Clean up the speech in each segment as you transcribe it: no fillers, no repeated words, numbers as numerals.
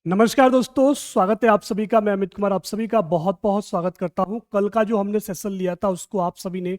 नमस्कार दोस्तों, स्वागत है आप सभी का। मैं अमित कुमार आप सभी का बहुत बहुत स्वागत करता हूं। कल का जो हमने सेशन लिया था उसको आप सभी ने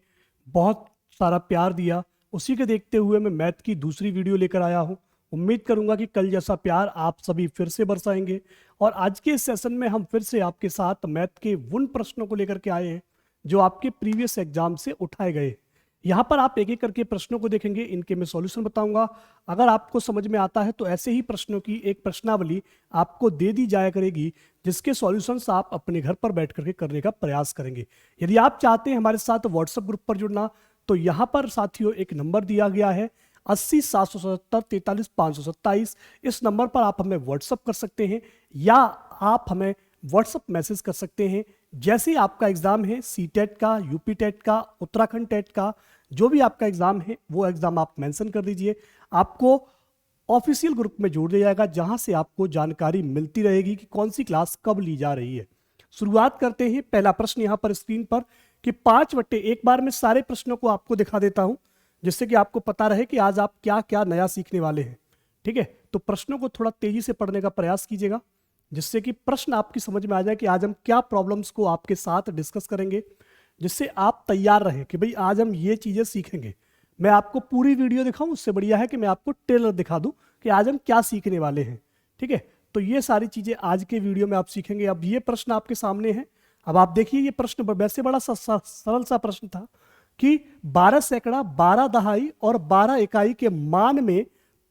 बहुत सारा प्यार दिया। उसी के देखते हुए मैं मैथ की दूसरी वीडियो लेकर आया हूं। उम्मीद करूंगा कि कल जैसा प्यार आप सभी फिर से बरसाएंगे। और आज के इस सेशन में हम फिर से आपके साथ मैथ के उन प्रश्नों को लेकर के आए हैं जो आपके प्रीवियस एग्जाम से उठाए गए। यहाँ पर आप एक एक करके प्रश्नों को देखेंगे, इनके मैं सॉल्यूशन बताऊंगा। अगर आपको समझ में आता है तो ऐसे ही प्रश्नों की एक प्रश्नावली आपको दे दी जाया करेगी, जिसके सॉल्यूशंस आप अपने घर पर बैठ करके करने का प्रयास करेंगे। यदि आप चाहते हैं हमारे साथ व्हाट्सएप ग्रुप पर जुड़ना, तो यहाँ पर साथियों एक नंबर दिया गया है 80 777 43 527। इस नंबर पर आप हमें व्हाट्सएप कर सकते हैं या आप हमें व्हाट्सएप मैसेज कर सकते हैं। जैसे ही आपका एग्जाम है, सी टेट का, यूपी टेट का, उत्तराखंड टेट का, जो भी आपका एग्जाम है वो एग्जाम आप मेंशन कर दीजिए। आपको ऑफिशियल ग्रुप में जोड़ दिया जाएगा, जहां से आपको जानकारी मिलती रहेगी कि कौन सी क्लास कब ली जा रही है। शुरुआत करते हैं। पहला प्रश्न यहां पर स्क्रीन पर कि 5 एक बार मैं सारे प्रश्नों को आपको दिखा देता हूं, जिससे कि आपको पता रहे कि आज आप क्या क्या नया सीखने वाले हैं। ठीक है, तो प्रश्नों को थोड़ा तेजी से पढ़ने का प्रयास कीजिएगा, जिससे कि प्रश्न आपकी समझ में आ जाए कि आज हम क्या प्रॉब्लम्स को आपके साथ डिस्कस करेंगे, जिससे आप तैयार रहें कि भाई आज हम ये चीजें सीखेंगे। मैं आपको पूरी वीडियो दिखाऊं, उससे बढ़िया है कि मैं आपको ट्रेलर दिखा दूं कि आज हम क्या सीखने वाले हैं। ठीक है, तो ये सारी चीजें आज के वीडियो में आप सीखेंगे। अब ये प्रश्न आपके सामने है। अब आप देखिए, ये प्रश्न वैसे बड़ा सरल सा प्रश्न था कि 12 सैकड़ा, 12 दहाई और 12 इकाई के मान में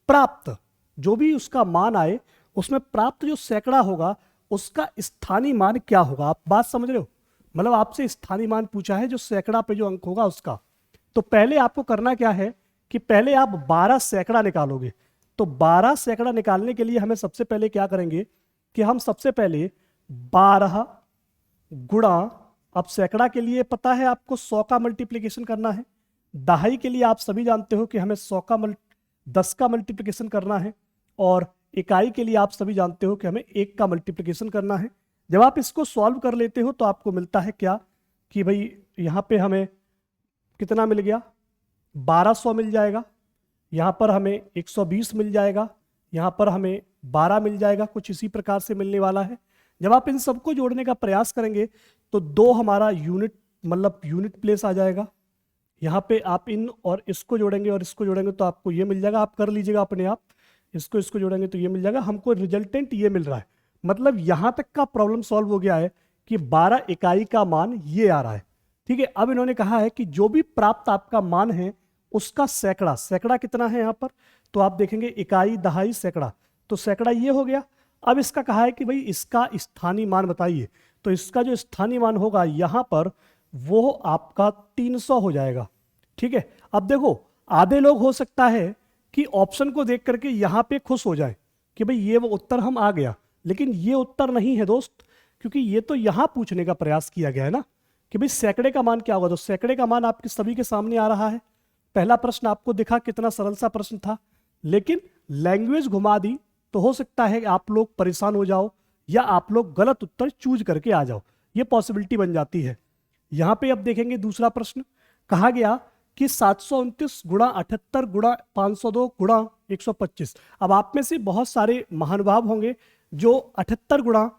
प्राप्त, जो भी उसका मान आए उसमें प्राप्त जो सैकड़ा होगा उसका स्थानीय मान क्या होगा। आप बात समझ रहे हो? मतलब आपसे स्थानीय मान पूछा है, जो सैकड़ा पे जो अंक होगा उसका। तो पहले आपको करना क्या है कि पहले आप 12 सैकड़ा निकालोगे। तो 12 सैकड़ा निकालने के लिए हमें सबसे पहले क्या करेंगे कि हम सबसे पहले 12 गुणा, अब सैकड़ा के लिए पता है आपको 100 का मल्टीप्लीकेशन करना है। दहाई के लिए आप सभी जानते हो कि हमें 10 का मल्टीप्लीकेशन करना है। और इकाई के लिए आप सभी जानते हो कि हमें 1 का मल्टीप्लीकेशन करना है। जब आप इसको सॉल्व कर लेते हो तो आपको मिलता है क्या कि भाई यहाँ पे हमें कितना मिल गया, 1200 मिल जाएगा। यहाँ पर हमें 120 मिल जाएगा। यहाँ पर हमें 12 मिल जाएगा। कुछ इसी प्रकार से मिलने वाला है। जब आप इन सबको जोड़ने का प्रयास करेंगे तो 2 हमारा यूनिट, मतलब यूनिट प्लेस आ जाएगा। यहाँ पे आप इन और इसको जोड़ेंगे और इसको जोड़ेंगे तो आपको ये मिल जाएगा। आप कर लीजिएगा अपने आप, इसको इसको जोड़ेंगे तो ये मिल जाएगा। हमको रिजल्टेंट ये मिल रहा है। मतलब यहां तक का प्रॉब्लम सॉल्व हो गया है कि 12 इकाई का मान ये आ रहा है। ठीक है, अब इन्होंने कहा है कि जो भी प्राप्त आपका मान है उसका सैकड़ा, सैकड़ा कितना है यहाँ पर, तो आप देखेंगे इकाई, दहाई, सैकड़ा, तो सैकड़ा ये हो गया। अब इसका कहा है कि भाई इसका स्थानीय मान बताइए। तो इसका जो स्थानीय मान होगा यहाँ पर वो आपका 300 हो जाएगा। ठीक है, अब देखो, आधे लोग हो सकता है कि ऑप्शन को देख करके यहां पे खुश हो जाए कि भाई ये वो उत्तर हम आ गया, लेकिन ये उत्तर नहीं है दोस्त, क्योंकि ये तो यहां पूछने का प्रयास किया गया है ना कि भाई सैकड़े का मान क्या होगा। तो सैकड़े का मान आपके सभी के सामने आ रहा है। पहला प्रश्न आपको दिखा, कितना सरल सा प्रश्न था, लेकिन लैंग्वेज घुमा दी तो हो सकता है आप लोग परेशान हो जाओ या आप लोग गलत उत्तर चूज करके आ जाओ। ये पॉसिबिलिटी बन जाती है। यहां पे अब देखेंगे दूसरा प्रश्न, कहा गया कि 729 गुणा 78 गुणा 502 गुणा 125। अब आप में से बहुत सारे महानुभाव होंगे जो 78 गुणा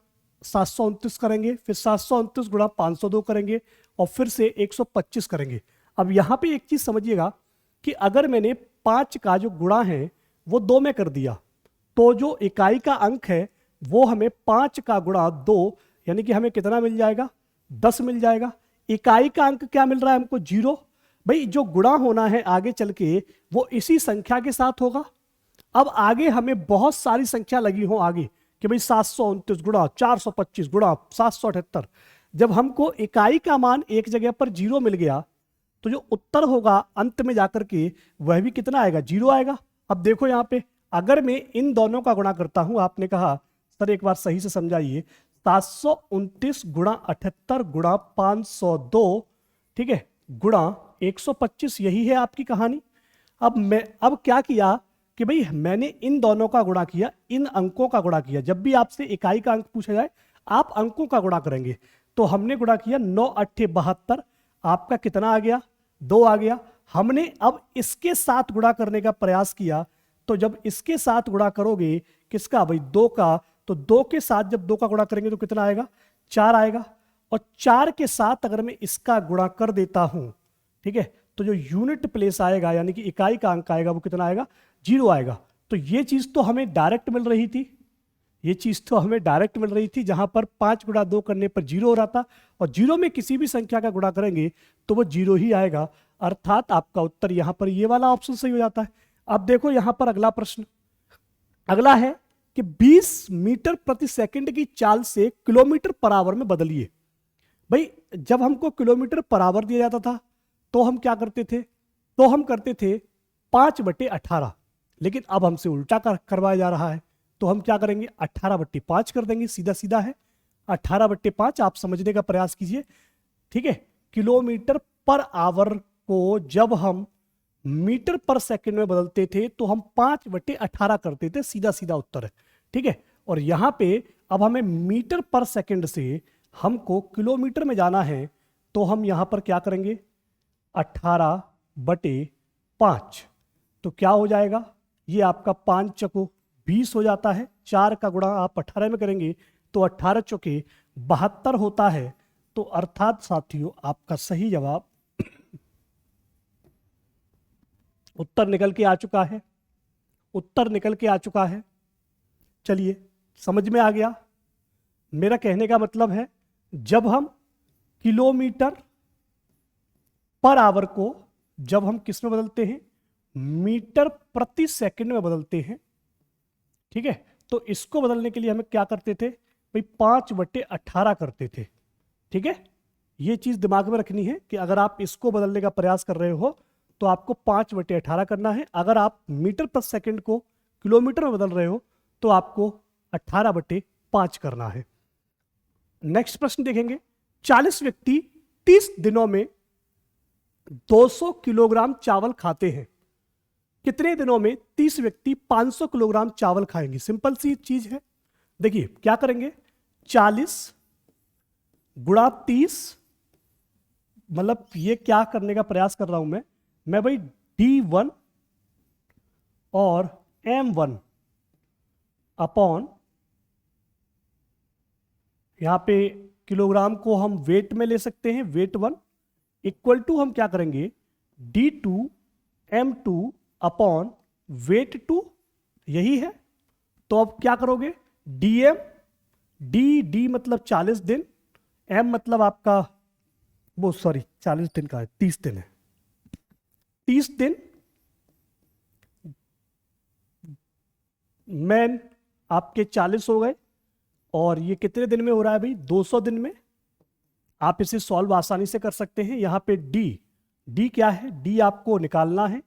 729 करेंगे, फिर 729 गुणा 502 करेंगे और फिर से 125 करेंगे। अब यहां पे एक चीज समझिएगा कि अगर मैंने 5 का जो गुणा है वो 2 में कर दिया, तो जो इकाई का अंक है वो हमें 5 का गुणा 2, यानी कि हमें कितना मिल जाएगा, 10 मिल जाएगा। इकाई का अंक क्या मिल रहा है हमको, 0। भाई जो गुणा होना है आगे चल के वो इसी संख्या के साथ होगा। अब आगे हमें बहुत सारी संख्या लगी हो आगे कि भाई 729 गुणा 425 गुणा 778। जब हमको इकाई का मान एक जगह पर 0 मिल गया तो जो उत्तर होगा अंत में जाकर के वह भी कितना आएगा, 0 आएगा। अब देखो यहाँ पे अगर मैं इन दोनों का गुणा करता हूं, आपने कहा सर एक बार सही से समझाइए, 729 गुणा 78 गुणा 502, ठीक है, गुणा 125, यही है आपकी कहानी। अब क्या किया कि भाई मैंने इन दोनों का गुणा किया, इन अंकों का गुणा किया। जब भी आपसे इकाई का अंक पूछा जाए आप अंकों का गुणा करेंगे। तो हमने गुणा किया 9 8 72, आपका कितना आ गया, 2 आ गया। हमने अब इसके साथ गुणा करने का प्रयास किया, तो जब इसके साथ गुणा करोगे किसका भाई, 2 का, तो 2 के साथ जब 2 का गुणा करेंगे तो कितना आएगा, 4 आएगा। और 4 के साथ अगर मैं इसका गुणा कर देता हूं, ठीक है, तो जो यूनिट प्लेस आएगा यानी कि इकाई का अंक आएगा वो कितना आएगा, 0 आएगा। तो ये चीज तो हमें डायरेक्ट मिल रही थी, ये चीज तो हमें डायरेक्ट मिल रही थी, जहां पर 5 गुणा 2 करने पर 0 हो रहा था, और 0 में किसी भी संख्या का गुणा करेंगे तो वो 0 ही आएगा, अर्थात आपका उत्तर यहां पर ये वाला ऑप्शन सही हो जाता है। अब देखो यहां पर अगला प्रश्न, अगला है कि 20 मीटर प्रति सेकंड की चाल से किलोमीटर पर आवर में बदलिए। भाई जब हमको किलोमीटर पर आवर दिया जाता था तो हम क्या करते थे, तो हम करते थे 5/18, लेकिन अब हमसे उल्टा करवाया जा रहा है, तो हम क्या करेंगे, 18/5 कर देंगे, सीधा सीधा है 18/5। आप समझने का प्रयास कीजिए, ठीक है। किलोमीटर पर आवर को जब हम मीटर पर सेकंड में बदलते थे तो हम 5/18 करते थे, सीधा सीधा उत्तर है, ठीक है। और यहां पे अब हमें मीटर पर सेकंड से हमको किलोमीटर में जाना है, तो हम यहां पर क्या करेंगे, 18/5, तो क्या हो जाएगा, ये आपका 5 चको 20 हो जाता है, 4 का गुणा आप 18 में करेंगे तो 18 चौके 72 होता है। तो अर्थात साथियों आपका सही जवाब उत्तर निकल के आ चुका है, उत्तर निकल के आ चुका है। चलिए समझ में आ गया, मेरा कहने का मतलब है जब हम किलोमीटर पर आवर को जब हम किस में बदलते हैं, मीटर प्रति सेकंड में बदलते हैं, ठीक है, तो इसको बदलने के लिए हमें क्या करते थे भाई, 5/18 करते थे, ठीक है। ये चीज दिमाग में रखनी है कि अगर आप इसको बदलने का प्रयास कर रहे हो तो आपको 5/18 करना है, अगर आप मीटर पर सेकंड को किलोमीटर में बदल रहे हो तो आपको 18/5 करना है। नेक्स्ट प्रश्न देखेंगे, 40 व्यक्ति 30 दिनों में 200 किलोग्राम चावल खाते हैं, कितने दिनों में 30 व्यक्ति 500 किलोग्राम चावल खाएंगे। सिंपल सी चीज है, देखिए क्या करेंगे, 40 गुणा 30, मतलब ये क्या करने का प्रयास कर रहा हूं मैं भाई D1 और M1 अपॉन, यहां पे किलोग्राम को हम वेट में ले सकते हैं, वेट 1 इक्वल टू हम क्या करेंगे, D2 M2 अपॉन वेट 2, यही है। तो अब क्या करोगे, DM, D मतलब 40 दिन, M मतलब आपका वो 40 दिन का है, 30 दिन है, 30 दिन मैन आपके 40 हो गए, और ये कितने दिन में हो रहा है भाई, 200 दिन में। आप इसे सॉल्व आसानी से कर सकते हैं। यहां पे डी क्या है, डी आपको निकालना है,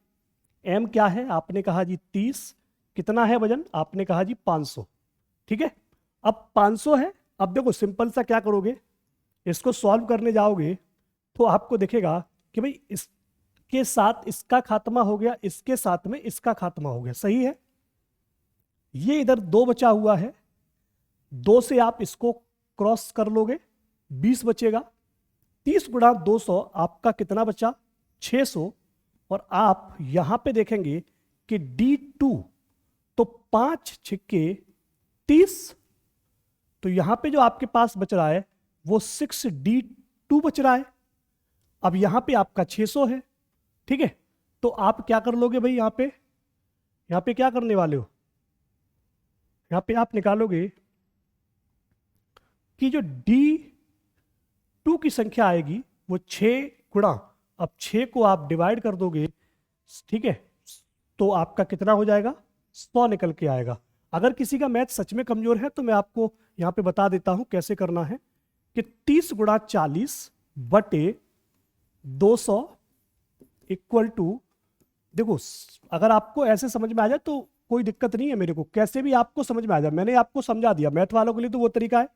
एम क्या है, आपने कहा जी 30, कितना है वजन, आपने कहा जी 500, ठीक है। अब 500 है, अब देखो सिंपल सा क्या करोगे, इसको सॉल्व करने जाओगे तो आपको दिखेगा कि भाई इसके साथ इसका खात्मा हो गया, इसके साथ में इसका खात्मा हो गया, सही है। ये इधर 2 बचा हुआ है, 2 से आप इसको क्रॉस कर लोगे, 20 बचेगा, 30 गुणा 200 आपका कितना बचा, 600। और आप यहां पे देखेंगे कि D2 तो 5 छिक्के 30, तो यहां पे जो आपके पास बच रहा है वो 6D2 बच रहा है। अब यहां पे आपका 600 है, ठीक है। तो आप क्या कर लोगे भाई, यहां पे क्या करने वाले हो, यहां पे आप निकालोगे कि जो D2 की संख्या आएगी वो 6 गुणा, अब 6 को आप डिवाइड कर दोगे, ठीक है, तो आपका कितना हो जाएगा, 100 निकल के आएगा। अगर किसी का मैथ सच में कमजोर है तो मैं आपको यहां पे बता देता हूं कैसे करना है, कि 30 गुणा 40 बटे 200 इक्वल टू, देखो अगर आपको ऐसे समझ में आ जाए तो कोई दिक्कत नहीं है, मेरे को कैसे भी आपको समझ में आ जाए, मैंने आपको समझा दिया। मैथ वालों के लिए तो वो तरीका है,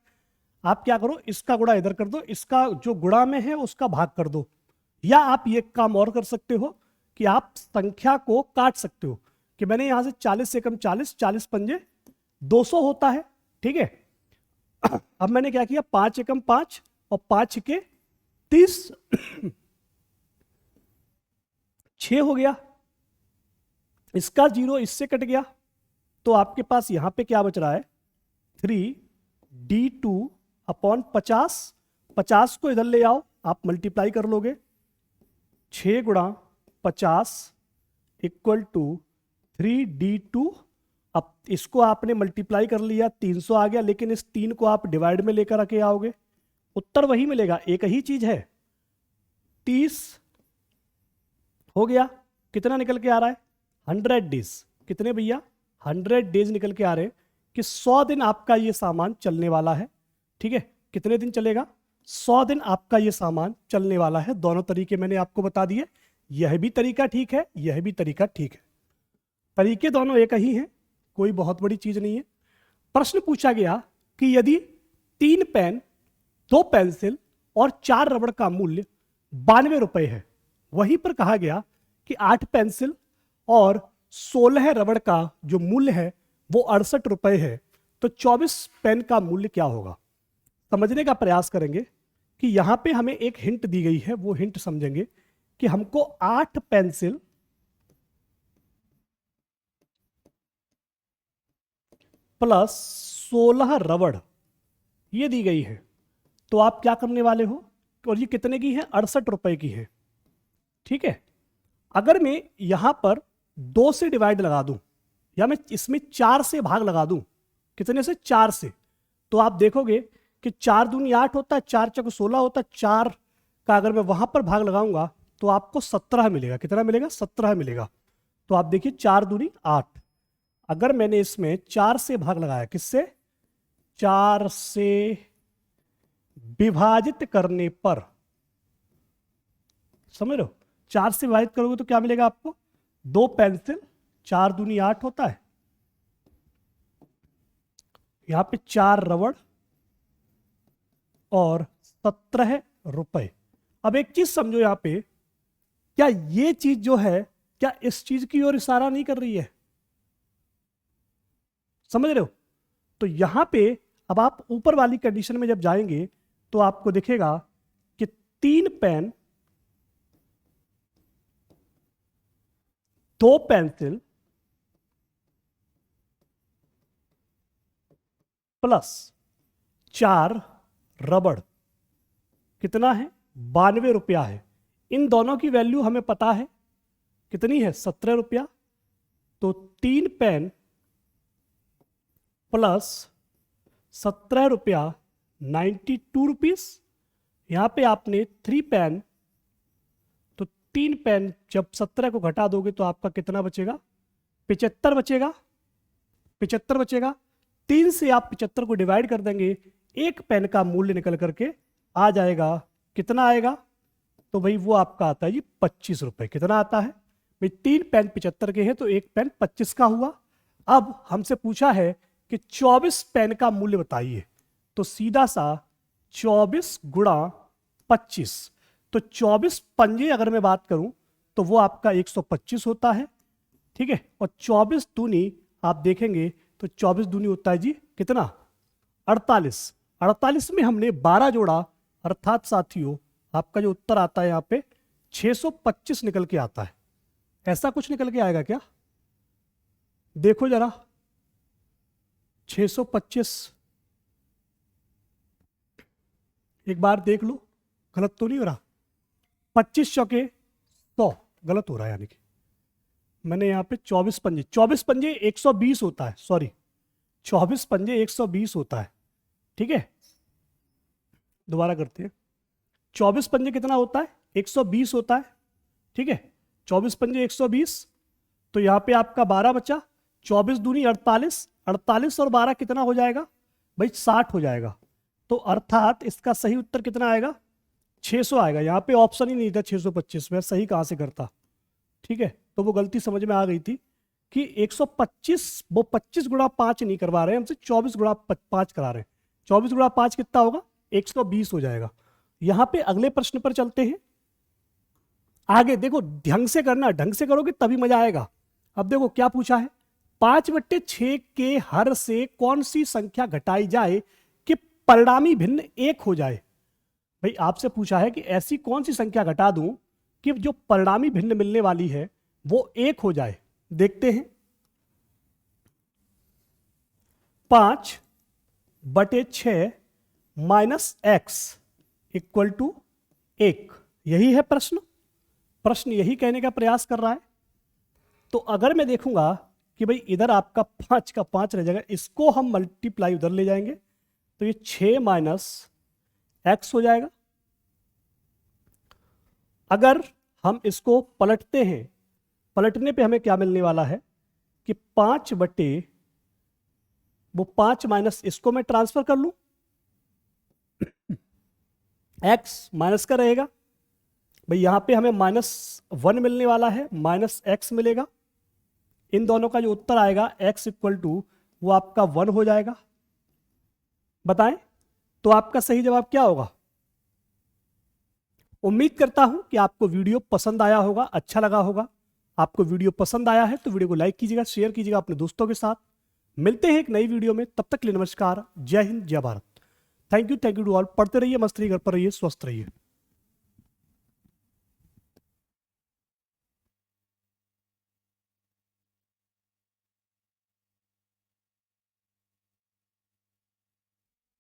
आप क्या करो, इसका गुणा इधर कर दो, इसका जो गुणा में है उसका भाग कर दो, या आप ये काम और कर सकते हो कि आप संख्या को काट सकते हो, कि मैंने यहां से 40 से कम 40, 40 पंजे 200 होता है, ठीक है। अब मैंने क्या किया, 5 एकम 5 और 5 के 30, 6 हो गया, इसका 0 इससे कट गया, तो आपके पास यहां पे क्या बच रहा है, 3d2 अपॉन 50, 50 को इधर ले आओ, आप मल्टीप्लाई कर लोगे, 6 गुणा 50 इक्वल टू 3d2। अब इसको आपने मल्टीप्लाई कर लिया, 300 आ गया, लेकिन इस 3 को आप डिवाइड में लेकर रखे आओगे, उत्तर वही मिलेगा, एक ही चीज है, 30 हो गया। कितना निकल के आ रहा है? 100 डेज। कितने भैया? 100 डेज निकल के आ रहे हैं कि 100 दिन आपका ये सामान चलने वाला है। ठीक है, कितने दिन चलेगा? 100 दिन आपका ये सामान चलने वाला है। दोनों तरीके मैंने आपको बता दिए, यह भी तरीका ठीक है, यह भी तरीका ठीक है, तरीके दोनों एक ही हैं, कोई बहुत बड़ी चीज नहीं है। प्रश्न पूछा गया कि यदि 3 पेन, 2 पेंसिल और 4 रबड़ का मूल्य 92 रुपए है, वहीं पर कहा गया कि 8 पेंसिल और 16 रबड़ का जो मूल्य है वो 68 रुपए है, तो 24 पेन का मूल्य क्या होगा? समझने का प्रयास करेंगे कि यहां पे हमें एक हिंट दी गई है, वो हिंट समझेंगे कि हमको 8 पेंसिल प्लस 16 रबड़ ये दी गई है, तो आप क्या करने वाले हो? और ये कितने की है? 68 रुपए की है। ठीक है, अगर मैं यहां पर 2 से डिवाइड लगा दूं या मैं इसमें 4 से भाग लगा दूं, कितने से? 4 से, तो आप देखोगे कि 4 दूनी 8 होता है, 4 चौक 16 होता है, 4 का अगर मैं वहां पर भाग लगाऊंगा तो आपको 17 मिलेगा। कितना मिलेगा? 17 मिलेगा। तो आप देखिए 4 दूनी 8, अगर मैंने इसमें 4 से भाग लगाया, किससे? 4 से विभाजित करने पर, समझ लो, 4 से विभाजित करोगे तो क्या मिलेगा आपको? 2 पेंसिल, 4 दूनी 8 होता है, यहां पे 4 रबड़ और 17 रुपए। अब एक चीज समझो यहां पे, क्या ये चीज जो है, क्या इस चीज की ओर इशारा नहीं कर रही है? समझ रहे हो? तो यहां पे अब आप ऊपर वाली कंडीशन में जब जाएंगे तो आपको दिखेगा कि 3 पेन, 2 पेंसिल प्लस 4 रबड़ कितना है? 92 रुपया है। इन दोनों की वैल्यू हमें पता है, कितनी है? 17 रुपया। तो 3 पेन प्लस 17 रुपया 92 रुपीज। यहां पे आपने 3 पेन, तो 3 पेन जब 17 को घटा दोगे तो आपका कितना बचेगा? 75 बचेगा। 75 बचेगा। 3 से आप 75 को डिवाइड कर देंगे, एक पेन का मूल्य निकल करके आ जाएगा। कितना आएगा? तो भाई वो आपका आता है जी 25 रुपए। कितना आता है भाई? 3 पेन 75 के हैं तो एक पेन 25 का हुआ। अब हमसे पूछा है कि 24 पेन का मूल्य बताइए, तो सीधा सा 24 गुणा 25, तो 24 पंजे अगर मैं बात करूं तो वो आपका 125 होता है। ठीक है, और 24 दूनी आप देखेंगे तो 24 दूनी होता है जी कितना? 48। 48 में हमने 12 जोड़ा, अर्थात साथियों आपका जो उत्तर आता है यहां पे 625 निकल के आता है। ऐसा कुछ निकल के आएगा क्या? देखो जरा, 625 एक बार देख लो, गलत तो नहीं हो रहा? 25 चौके 100 गलत हो रहा है, यानी कि मैंने यहाँ पे 24 पंजे, 24 पंजे 120 होता है, सॉरी 24 पंजे 120 होता है। ठीक है, दोबारा करते हैं। 24 पंजे कितना होता है? 120 होता है। ठीक है, 24 पंजे 120, तो यहाँ पे आपका 12 बचा, 24 दूनी 48, 48 और 12 कितना हो जाएगा भाई? 60 हो जाएगा। तो अर्थात इसका सही उत्तर कितना आएगा? 600 आएगा। यहाँ पे ऑप्शन ही नहीं था 625, मैं सही कहाँ से करता? ठीक है, तो वो गलती समझ में आ गई थी कि 125, वो 25 गुणा 5 नहीं करवा रहे हमसे, 24 गुणा 5 करा रहे हैं। 24 गुणा 5 कितना होगा? 120 हो जाएगा। यहां पे अगले प्रश्न पर चलते हैं। आगे देखो, ढंग से करना, ढंग से करोगे तभी मजा आएगा। अब देखो क्या पूछा है, 5/6 के हर से कौन सी संख्या घटाई जाए कि परिणामी भिन्न 1 हो जाए? भाई आपसे पूछा है कि ऐसी कौन सी संख्या घटा दूं कि जो परिणामी भिन्न मिलने वाली है वो 1 हो जाए। देखते हैं। 5 बटे 6 माइनस एक्स इक्वल टू 1। यही है प्रश्न। प्रश्न यही कहने का प्रयास कर रहा है। तो अगर मैं देखूंगा कि भाई इधर आपका 5 का 5 रह जाएगा, इसको हम मल्टीप्लाई उधर ले जाएंगे तो ये 6 माइनस एक्स हो जाएगा। अगर हम इसको पलटते हैं, पलटने पे हमें क्या मिलने वाला है कि 5 बटे वो 5 माइनस इसको मैं ट्रांसफर कर लूं, एक्स माइनस का रहेगा भाई, यहां पे हमें -1 मिलने वाला है, माइनस एक्स मिलेगा। इन दोनों का जो उत्तर आएगा x इक्वल टू वो आपका 1 हो जाएगा। बताएं तो आपका सही जवाब क्या होगा। उम्मीद करता हूं कि आपको वीडियो पसंद आया होगा, अच्छा लगा होगा। आपको वीडियो पसंद आया है तो वीडियो को लाइक कीजिएगा, शेयर कीजिएगा अपने दोस्तों के साथ। मिलते हैं एक नई वीडियो में, तब तक के लिए नमस्कार। जय हिंद, जय Bharat. Thank you to all. पढ़ते रहिए, मस्त रहिए, घर पर रहिए, स्वस्थ रहिए।